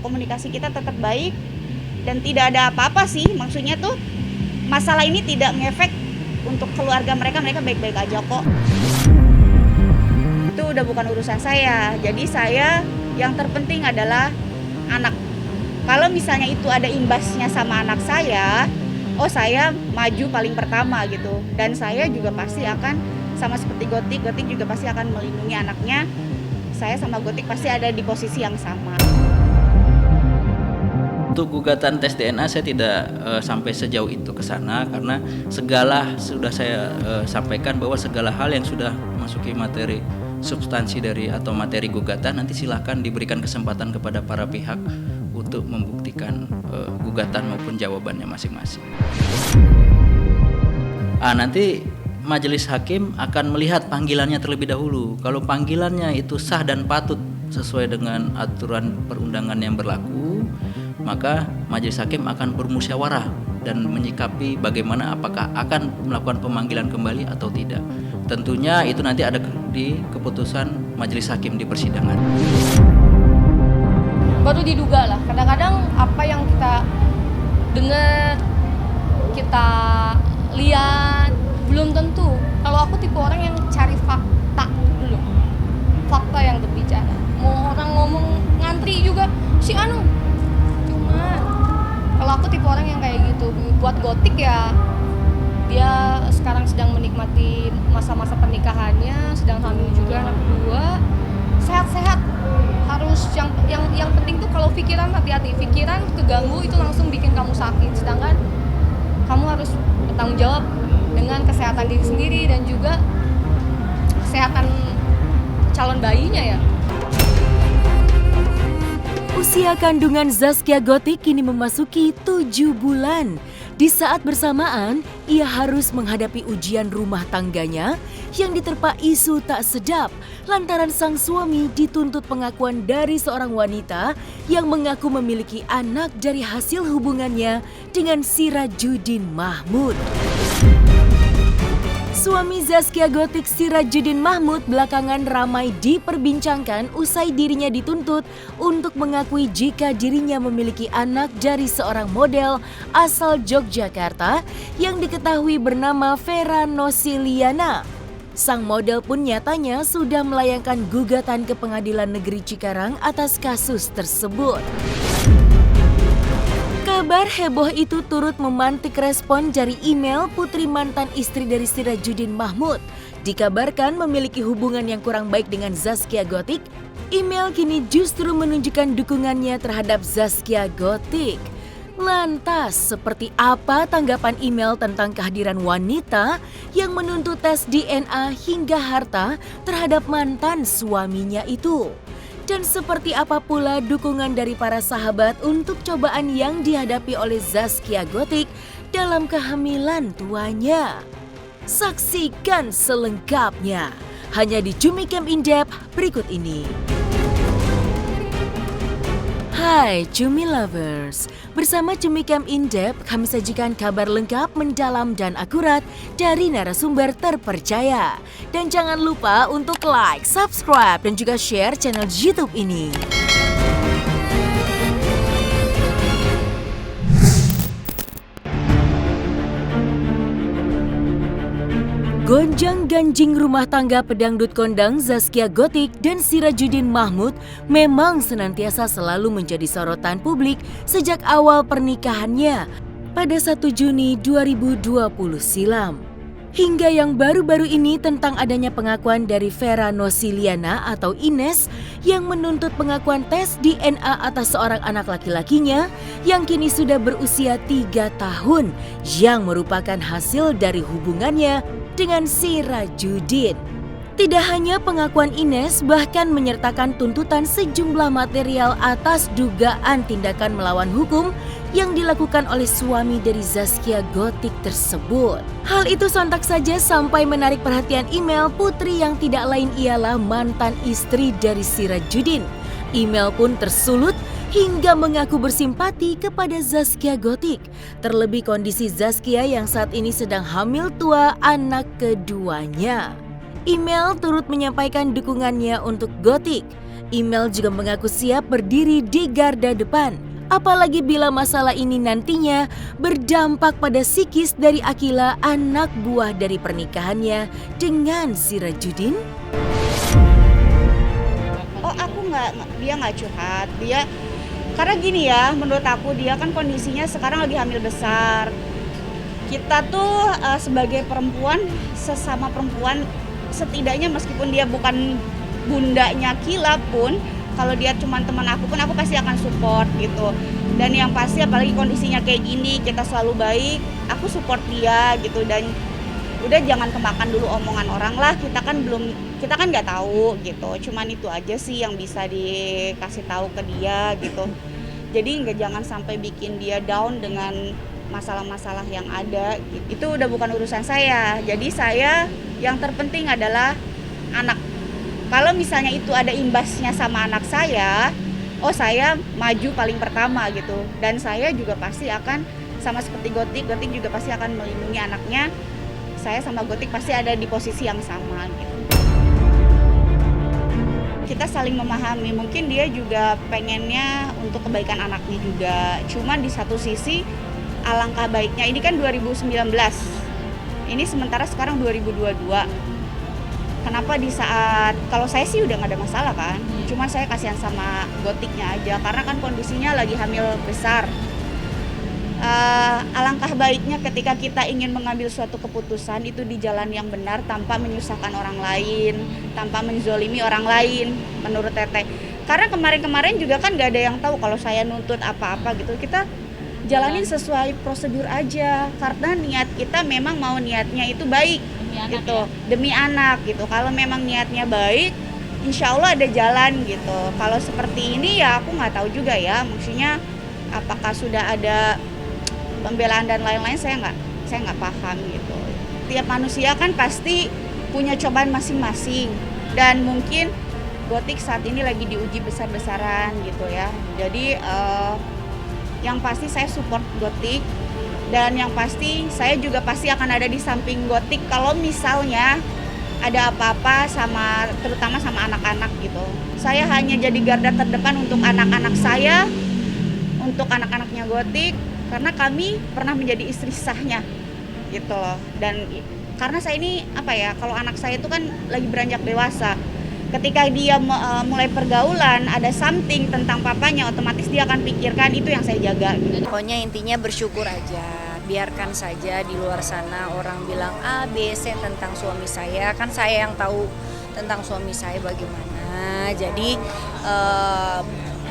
komunikasi kita tetap baik dan tidak ada apa-apa sih. Maksudnya tuh masalah ini tidak ngefek untuk keluarga mereka baik-baik aja kok. Itu udah bukan urusan saya. Jadi saya yang terpenting adalah anak. Kalau misalnya itu ada imbasnya sama anak saya, saya maju paling pertama gitu. Dan saya juga pasti akan sama seperti Gotik juga pasti akan melindungi anaknya. Saya sama Gotik pasti ada di posisi yang sama. Untuk gugatan tes DNA saya tidak sampai sejauh itu ke sana karena segala sudah saya sampaikan bahwa segala hal yang sudah masuki materi substansi dari atau materi gugatan nanti silakan diberikan kesempatan kepada para pihak untuk membuktikan gugatan maupun jawabannya masing-masing. Nanti majelis hakim akan melihat panggilannya terlebih dahulu. Kalau panggilannya itu sah dan patut sesuai dengan aturan perundangan yang berlaku, maka majelis hakim akan bermusyawarah dan menyikapi bagaimana apakah akan melakukan pemanggilan kembali atau tidak. Tentunya itu nanti ada di keputusan majelis hakim di persidangan. Baru diduga lah, kadang-kadang apa yang kita dengar, kita lihat, belum tentu. Kalau aku tipe orang yang cari fakta dulu, fakta yang berbicara. Mau orang ngomong ngantri juga, si anu. Cuma kalau aku tipe orang yang kayak gitu. Buat Gotik ya, dia sekarang sedang menikmati masa-masa pernikahannya, sedang hamil juga anak kedua, sehat-sehat. Harus yang penting tuh kalau pikiran hati-hati, pikiran keganggu itu langsung bikin kamu sakit. Sedangkan kamu harus bertanggung jawab dengan kesehatan diri sendiri dan juga kesehatan calon bayinya ya. Usia kandungan Zaskia Gotik kini memasuki 7 bulan. Di saat bersamaan, ia harus menghadapi ujian rumah tangganya yang diterpa isu tak sedap lantaran sang suami dituntut pengakuan dari seorang wanita yang mengaku memiliki anak dari hasil hubungannya dengan Sirajuddin Mahmud. Suami Zaskia Gotik, Sirajuddin Mahmud, belakangan ramai diperbincangkan usai dirinya dituntut untuk mengakui jika dirinya memiliki anak dari seorang model asal Yogyakarta yang diketahui bernama Vera Nosiliana. Sang model pun nyatanya sudah melayangkan gugatan ke Pengadilan Negeri Cikarang atas kasus tersebut. Kabar heboh itu turut memantik respon dari email putri mantan istri dari Sirajuddin Mahmud. Dikabarkan memiliki hubungan yang kurang baik dengan Zaskia Gotik. Email kini justru menunjukkan dukungannya terhadap Zaskia Gotik. Lantas, seperti apa tanggapan email tentang kehadiran wanita yang menuntut tes DNA hingga harta terhadap mantan suaminya itu? Dan seperti apa pula dukungan dari para sahabat untuk cobaan yang dihadapi oleh Zaskia Gotik dalam kehamilan tuanya? Saksikan selengkapnya hanya di Cumi Camp In Depth berikut ini. Hai Cumi Lovers, bersama Cumi Camp In Depth kami sajikan kabar lengkap, mendalam dan akurat dari narasumber terpercaya. Dan jangan lupa untuk like, subscribe dan juga share channel YouTube ini. Gonjang-ganjing rumah tangga pedangdut kondang Zaskia Gotik dan Sirajuddin Mahmud memang senantiasa selalu menjadi sorotan publik sejak awal pernikahannya pada 1 Juni 2020 silam. Hingga yang baru-baru ini tentang adanya pengakuan dari Vera Nosiliana atau Ines yang menuntut pengakuan tes DNA atas seorang anak laki-lakinya yang kini sudah berusia 3 tahun yang merupakan hasil dari hubungannya dengan Sirajuddin. Tidak hanya pengakuan Ines, bahkan menyertakan tuntutan sejumlah material atas dugaan tindakan melawan hukum yang dilakukan oleh suami dari Zaskia Gotik tersebut. Hal itu sontak saja sampai menarik perhatian email putri yang tidak lain ialah mantan istri dari Sirajuddin. Email pun tersulut hingga mengaku bersimpati kepada Zaskia Gotik. Terlebih kondisi Zaskia yang saat ini sedang hamil tua anak keduanya. Email turut menyampaikan dukungannya untuk Gotik. Email juga mengaku siap berdiri di garda depan. Apalagi bila masalah ini nantinya berdampak pada psikis dari Akila, anak buah dari pernikahannya dengan Sirajudin. Oh aku dia nggak curhat, dia karena gini ya, menurut aku dia kan kondisinya sekarang lagi hamil besar. Kita tuh sebagai perempuan, sesama perempuan, setidaknya meskipun dia bukan bundanya Akila pun, kalau dia cuma teman aku pun aku pasti akan support gitu. Dan yang pasti apalagi kondisinya kayak gini, kita selalu baik, aku support dia gitu. Dan udah jangan kemakan dulu omongan orang lah, kita kan nggak tahu gitu. Cuman itu aja sih yang bisa dikasih tahu ke dia gitu. Jadi jangan sampai bikin dia down dengan masalah-masalah yang ada gitu. Itu udah bukan urusan saya. Jadi saya yang terpenting adalah anak. Kalau misalnya itu ada imbasnya sama anak saya, oh saya maju paling pertama gitu. Dan saya juga pasti akan sama seperti Gotik juga pasti akan melindungi anaknya. Saya sama Gotik pasti ada di posisi yang sama gitu. Kita saling memahami, mungkin dia juga pengennya untuk kebaikan anaknya juga. Cuman di satu sisi alangkah baiknya, ini kan 2019, ini sementara sekarang 2022. Kenapa di saat, kalau saya sih udah gak ada masalah kan, cuman saya kasihan sama Gotiknya aja, karena kan kondisinya lagi hamil besar. Alangkah baiknya ketika kita ingin mengambil suatu keputusan itu di jalan yang benar tanpa menyusahkan orang lain, tanpa menzolimi orang lain, menurut Teteh. Karena kemarin-kemarin juga kan gak ada yang tahu kalau saya nuntut apa-apa gitu, kita jalanin sesuai prosedur aja, karena niat kita memang mau niatnya itu baik gitu, demi anak gitu. Kalau memang niatnya baik, insya Allah ada jalan gitu. Kalau seperti ini ya aku nggak tahu juga ya, maksudnya apakah sudah ada pembelaan dan lain-lain, saya nggak paham gitu. Tiap manusia kan pasti punya cobaan masing-masing, dan mungkin Gotik saat ini lagi diuji besar-besaran gitu ya. Jadi yang pasti saya support Gotik, dan yang pasti saya juga pasti akan ada di samping Gotik kalau misalnya ada apa-apa terutama sama anak-anak gitu. Saya hanya jadi garda terdepan untuk anak-anak saya, untuk anak-anaknya Gotik, karena kami pernah menjadi istri sahnya gitu loh. Dan karena saya ini kalau anak saya itu kan lagi beranjak dewasa, ketika dia mulai pergaulan, ada something tentang papanya, otomatis dia akan pikirkan, itu yang saya jaga gitu. Pokoknya intinya bersyukur aja, biarkan saja di luar sana orang bilang A, B, C tentang suami saya, kan saya yang tahu tentang suami saya bagaimana. Jadi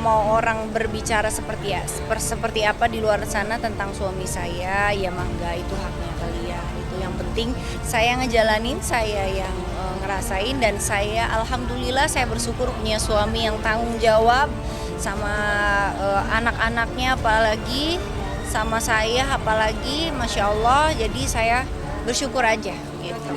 mau orang berbicara seperti apa di luar sana tentang suami saya, ya mangga, itu haknya kalian. Itu yang penting saya ngejalanin, saya yang ngerasain, dan saya alhamdulillah saya bersyukur punya suami yang tanggung jawab sama anak-anaknya, apalagi sama saya, apalagi Masya Allah. Jadi saya bersyukur aja gitu.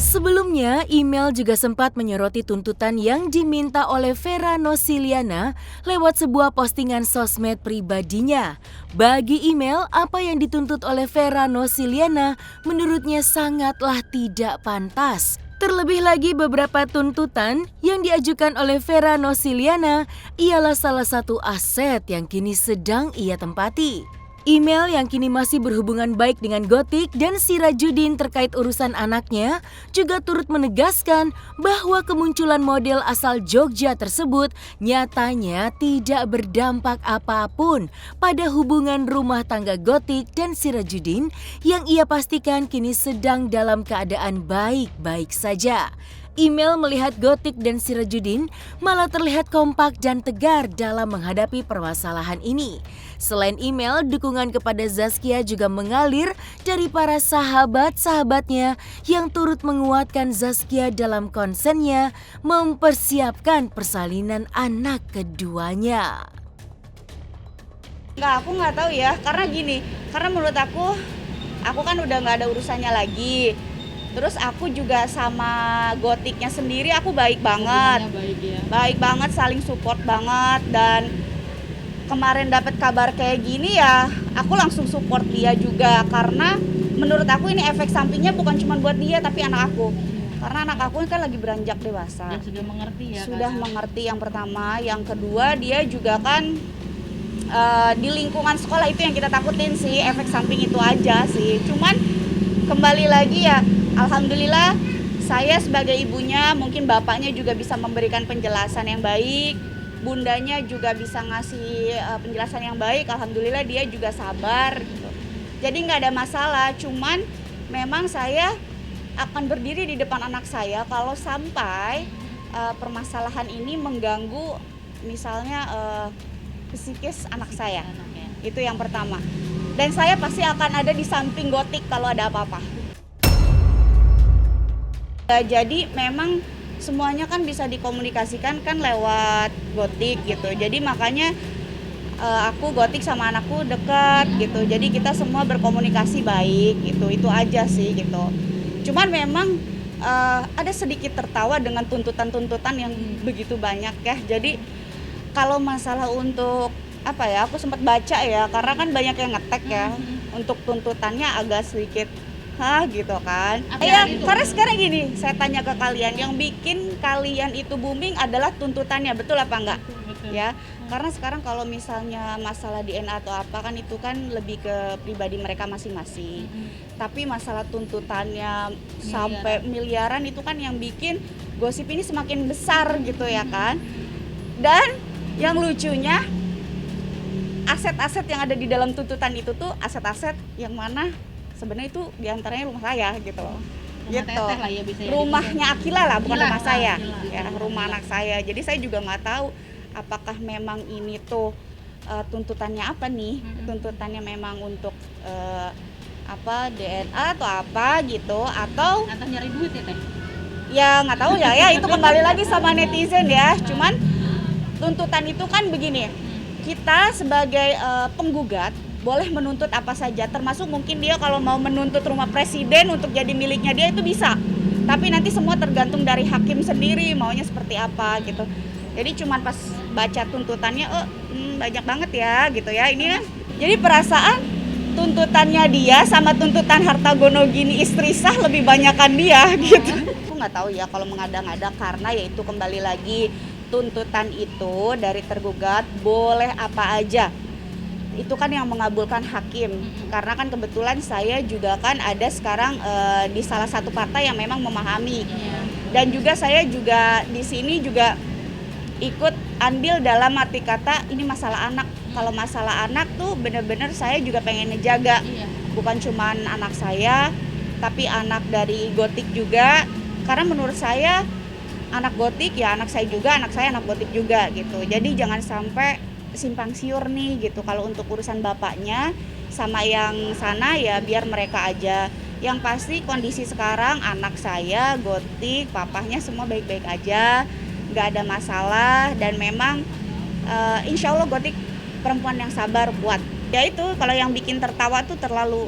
Sebelumnya, email juga sempat menyoroti tuntutan yang diminta oleh Vera Nosiliana lewat sebuah postingan sosmed pribadinya. Bagi email, apa yang dituntut oleh Vera Nosiliana menurutnya sangatlah tidak pantas. Terlebih lagi beberapa tuntutan yang diajukan oleh Vera Nosiliana ialah salah satu aset yang kini sedang ia tempati. Email yang kini masih berhubungan baik dengan Gotik dan Sirajudin terkait urusan anaknya juga turut menegaskan bahwa kemunculan model asal Jogja tersebut nyatanya tidak berdampak apapun pada hubungan rumah tangga Gotik dan Sirajudin yang ia pastikan kini sedang dalam keadaan baik-baik saja. Email melihat Gotik dan Sirajudin malah terlihat kompak dan tegar dalam menghadapi permasalahan ini. Selain email, dukungan kepada Zaskia juga mengalir dari para sahabat-sahabatnya yang turut menguatkan Zaskia dalam konsennya mempersiapkan persalinan anak keduanya. Aku nggak tahu ya, karena gini, karena menurut aku kan udah nggak ada urusannya lagi. Terus aku juga sama Gotiknya sendiri aku baik banget, baik banget, saling support banget. Dan kemarin dapat kabar kayak gini ya, aku langsung support dia juga, karena menurut aku ini efek sampingnya bukan cuma buat dia tapi anak aku. Karena anak aku kan lagi beranjak dewasa. Dan sudah mengerti ya. Sudah mengerti yang pertama, yang kedua dia juga kan di lingkungan sekolah itu yang kita takutin sih, efek samping itu aja sih. Cuman kembali lagi ya, alhamdulillah saya sebagai ibunya, mungkin bapaknya juga bisa memberikan penjelasan yang baik, bundanya juga bisa ngasih penjelasan yang baik, alhamdulillah dia juga sabar gitu. Jadi nggak ada masalah, cuman memang saya akan berdiri di depan anak saya kalau sampai permasalahan ini mengganggu misalnya psikis anak saya. Itu yang pertama. Dan saya pasti akan ada di samping Gotik kalau ada apa-apa. Jadi memang semuanya kan bisa dikomunikasikan kan lewat Gotik gitu. Jadi makanya aku Gotik sama anakku dekat gitu. Jadi kita semua berkomunikasi baik gitu. Itu aja sih gitu. Cuman memang ada sedikit tertawa dengan tuntutan-tuntutan yang begitu banyak ya. Jadi kalau masalah untuk apa ya, aku sempat baca ya, karena kan banyak yang ngetek ya. Untuk tuntutannya agak sedikit gitu kan. Ya, karena sekarang gini, saya tanya ke kalian, yang bikin kalian itu booming adalah tuntutannya, betul apa enggak? Ya, karena sekarang kalau misalnya masalah DNA atau apa kan itu kan lebih ke pribadi mereka masing-masing. Tapi masalah tuntutannya sampai miliaran itu kan yang bikin gosip ini semakin besar gitu ya kan. Dan yang lucunya aset-aset yang ada di dalam tuntutan itu tuh aset-aset yang mana sebenarnya itu diantaranya rumah saya gitu loh. Rumah teteh lah ya, bisa ya, rumahnya Akila lah, bukan rumah saya. Akila. Ya, rumah anak saya. Jadi saya juga nggak tahu apakah memang ini tuh tuntutannya apa nih? Tuntutannya memang untuk apa DNA atau apa gitu, atau nyari duit ya teh? ya nggak tahu ya. Ya itu kembali lagi sama netizen ya. Cuman tuntutan itu kan begini, kita sebagai penggugat boleh menuntut apa saja, termasuk mungkin dia kalau mau menuntut rumah presiden untuk jadi miliknya dia itu bisa. Tapi nanti semua tergantung dari hakim sendiri maunya seperti apa gitu. Jadi cuman pas baca tuntutannya, banyak banget ya gitu ya. Ini kan jadi perasaan tuntutannya dia sama tuntutan harta gono gini istri sah lebih banyakan dia gitu. Aku nggak tahu ya kalau mengada-ngada, karena ya itu kembali lagi tuntutan itu dari tergugat boleh apa aja. Itu kan yang mengabulkan hakim, karena kan kebetulan saya juga kan ada sekarang di salah satu partai yang memang memahami, dan juga saya juga di sini juga ikut andil dalam arti kata ini masalah anak. Kalau masalah anak tuh benar-benar saya juga pengen ngejaga, bukan cuman anak saya tapi anak dari Gotik juga, karena menurut saya anak Gotik ya anak saya juga, anak saya anak Gotik juga gitu. Jadi jangan sampai simpang siur nih gitu. Kalau untuk urusan bapaknya sama yang sana ya biar mereka aja. Yang pasti kondisi sekarang anak saya Gotik, papahnya semua baik-baik aja, nggak ada masalah. Dan memang insya Allah Gotik perempuan yang sabar, kuat. Ya itu kalau yang bikin tertawa tuh terlalu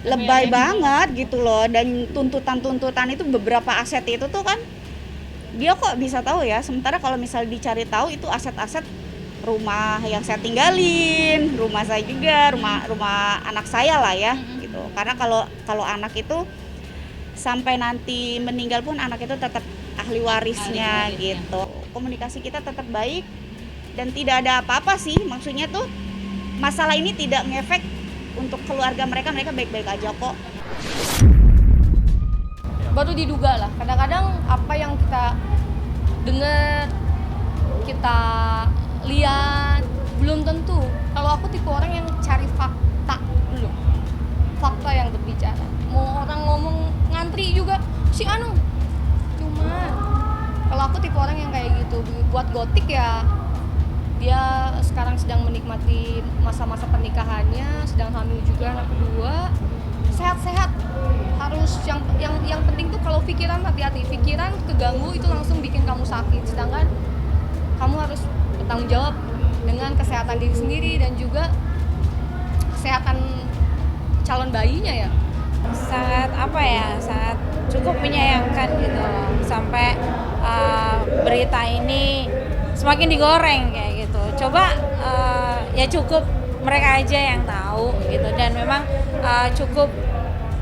lebay banget gitu loh. Dan tuntutan-tuntutan itu beberapa aset itu tuh kan dia kok bisa tahu ya. Sementara kalau misal dicari tahu itu aset-aset rumah yang saya tinggalin, rumah saya juga, rumah anak saya lah ya gitu. Karena kalau anak itu sampai nanti meninggal pun anak itu tetap ahli warisnya gitu. Komunikasi kita tetap baik dan tidak ada apa-apa sih. Maksudnya tuh masalah ini tidak ngefek untuk keluarga mereka baik-baik aja kok. Baru diduga lah. Kadang-kadang apa yang kita dengar, kita lihat belum tentu. Kalau aku tipe orang yang cari fakta dulu, fakta yang berbicara. Mau orang ngomong ngantri juga si anu, cuma kalau aku tipe orang yang kayak gitu. Buat Gotik ya, dia sekarang sedang menikmati masa-masa pernikahannya, sedang hamil juga anak kedua, sehat-sehat. Harus yang penting tuh kalau pikiran, hati-hati. Pikiran keganggu itu langsung bikin kamu sakit, sedangkan kamu harus bertanggung jawab dengan kesehatan diri sendiri dan juga kesehatan calon bayinya ya. Sangat sangat cukup menyayangkan gitu sampai berita ini semakin digoreng kayak gitu. Coba ya cukup mereka aja yang tahu gitu. Dan memang cukup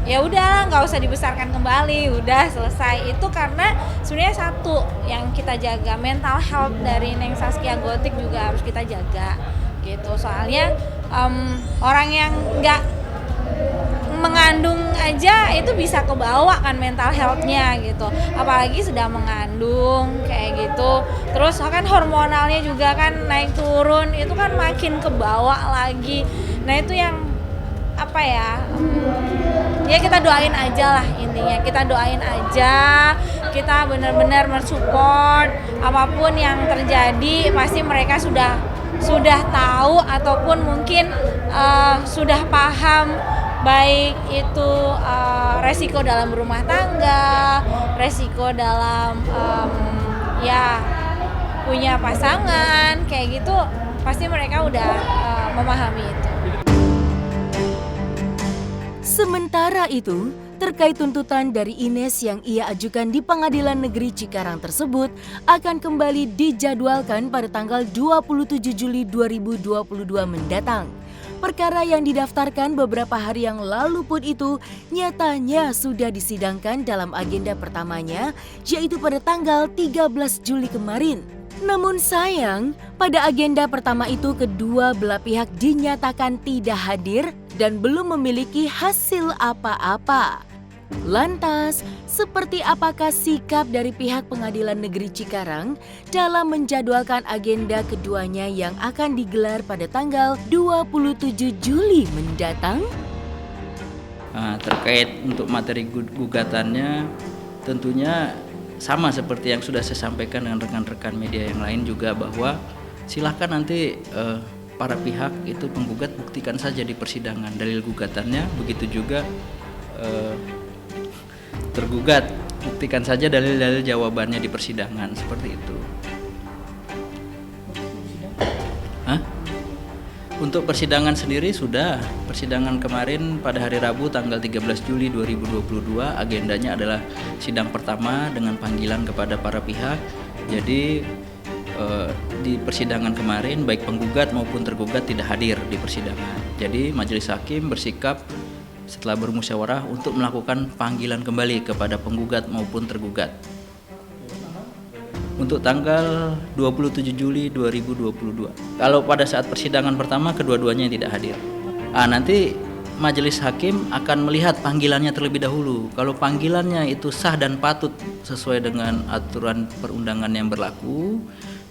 ya udahlah, nggak usah dibesarkan kembali, udah selesai. Itu karena sebenarnya satu yang kita jaga, mental health dari Neng Zaskia Gotik juga harus kita jaga gitu. Soalnya orang yang nggak mengandung aja itu bisa kebawa kan mental health-nya gitu, apalagi sedang mengandung kayak gitu. Terus kan hormonalnya juga kan naik turun, itu kan makin kebawa lagi. Nah itu yang apa ya, ya kita doain aja lah, intinya kita doain aja, kita benar-benar mensupport apapun yang terjadi. Pasti mereka sudah tahu ataupun mungkin sudah paham, baik itu resiko dalam berumah tangga, resiko dalam ya punya pasangan kayak gitu, pasti mereka udah memahami itu. Sementara itu, terkait tuntutan dari Ines yang ia ajukan di Pengadilan Negeri Cikarang tersebut akan kembali dijadwalkan pada tanggal 27 Juli 2022 mendatang. Perkara yang didaftarkan beberapa hari yang lalu pun itu nyatanya sudah disidangkan dalam agenda pertamanya, yaitu pada tanggal 13 Juli kemarin. Namun sayang, pada agenda pertama itu kedua belah pihak dinyatakan tidak hadir dan belum memiliki hasil apa-apa. Lantas, seperti apakah sikap dari pihak Pengadilan Negeri Cikarang dalam menjadwalkan agenda keduanya yang akan digelar pada tanggal 27 Juli mendatang? Terkait untuk materi gugatannya, tentunya sama seperti yang sudah saya sampaikan dengan rekan-rekan media yang lain juga, bahwa silakan nanti para pihak itu penggugat buktikan saja di persidangan dalil gugatannya, begitu juga tergugat buktikan saja dalil-dalil jawabannya di persidangan, seperti itu. Untuk persidangan sendiri sudah, persidangan kemarin pada hari Rabu tanggal 13 Juli 2022 agendanya adalah sidang pertama dengan panggilan kepada para pihak. Jadi di persidangan kemarin baik penggugat maupun tergugat tidak hadir di persidangan. Jadi majelis hakim bersikap setelah bermusyawarah untuk melakukan panggilan kembali kepada penggugat maupun tergugat untuk tanggal 27 Juli 2022. Kalau pada saat persidangan pertama kedua-duanya tidak hadir. Nanti majelis hakim akan melihat panggilannya terlebih dahulu. Kalau panggilannya itu sah dan patut sesuai dengan aturan perundangan yang berlaku,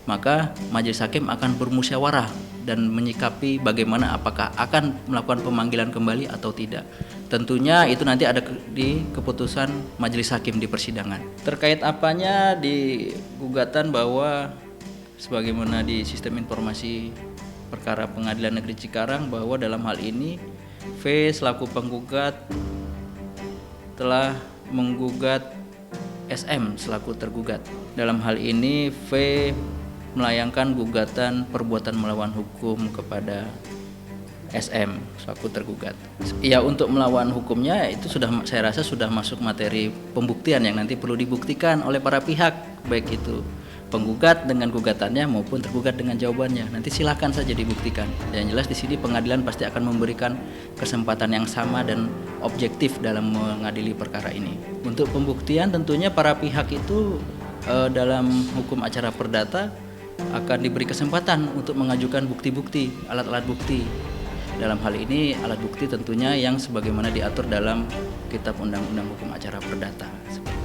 maka majelis hakim akan bermusyawarah dan menyikapi bagaimana, apakah akan melakukan pemanggilan kembali atau tidak. Tentunya itu nanti ada di keputusan majelis hakim di persidangan. Terkait apanya di gugatan, bahwa sebagaimana di sistem informasi perkara Pengadilan Negeri Cikarang, bahwa dalam hal ini V selaku penggugat telah menggugat SM selaku tergugat. Dalam hal ini V melayangkan gugatan perbuatan melawan hukum kepada SM selaku tergugat. Ya, untuk melawan hukumnya itu sudah, saya rasa sudah masuk materi pembuktian yang nanti perlu dibuktikan oleh para pihak, baik itu penggugat dengan gugatannya maupun tergugat dengan jawabannya. Nanti silakan saja dibuktikan. Yang jelas di sini pengadilan pasti akan memberikan kesempatan yang sama dan objektif dalam mengadili perkara ini. Untuk pembuktian tentunya para pihak itu dalam hukum acara perdata akan diberi kesempatan untuk mengajukan bukti-bukti, alat-alat bukti. Dalam hal ini alat bukti tentunya yang sebagaimana diatur dalam Kitab Undang-Undang Hukum Acara Perdata.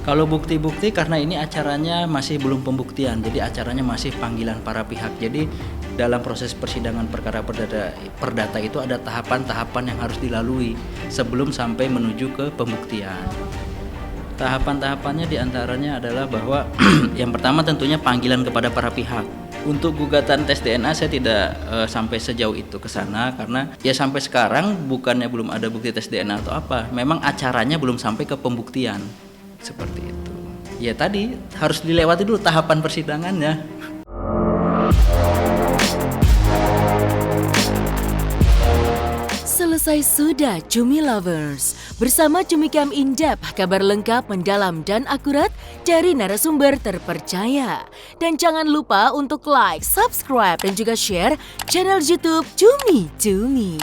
Kalau bukti-bukti, karena ini acaranya masih belum pembuktian, jadi acaranya masih panggilan para pihak. Jadi dalam proses persidangan perkara perdata itu ada tahapan-tahapan yang harus dilalui sebelum sampai menuju ke pembuktian. Tahapan-tahapannya diantaranya adalah bahwa yang pertama tentunya panggilan kepada para pihak. Untuk gugatan tes DNA saya tidak sampai sejauh itu ke sana, karena ya sampai sekarang bukannya belum ada bukti tes DNA atau apa, memang acaranya belum sampai ke pembuktian, seperti itu. Ya tadi harus dilewati dulu tahapan persidangannya. Selesai sudah Cumi Lovers. Bersama Cumi Cam In-Depth, kabar lengkap, mendalam dan akurat dari narasumber terpercaya. Dan jangan lupa untuk like, subscribe dan juga share channel YouTube Cumi Cumi.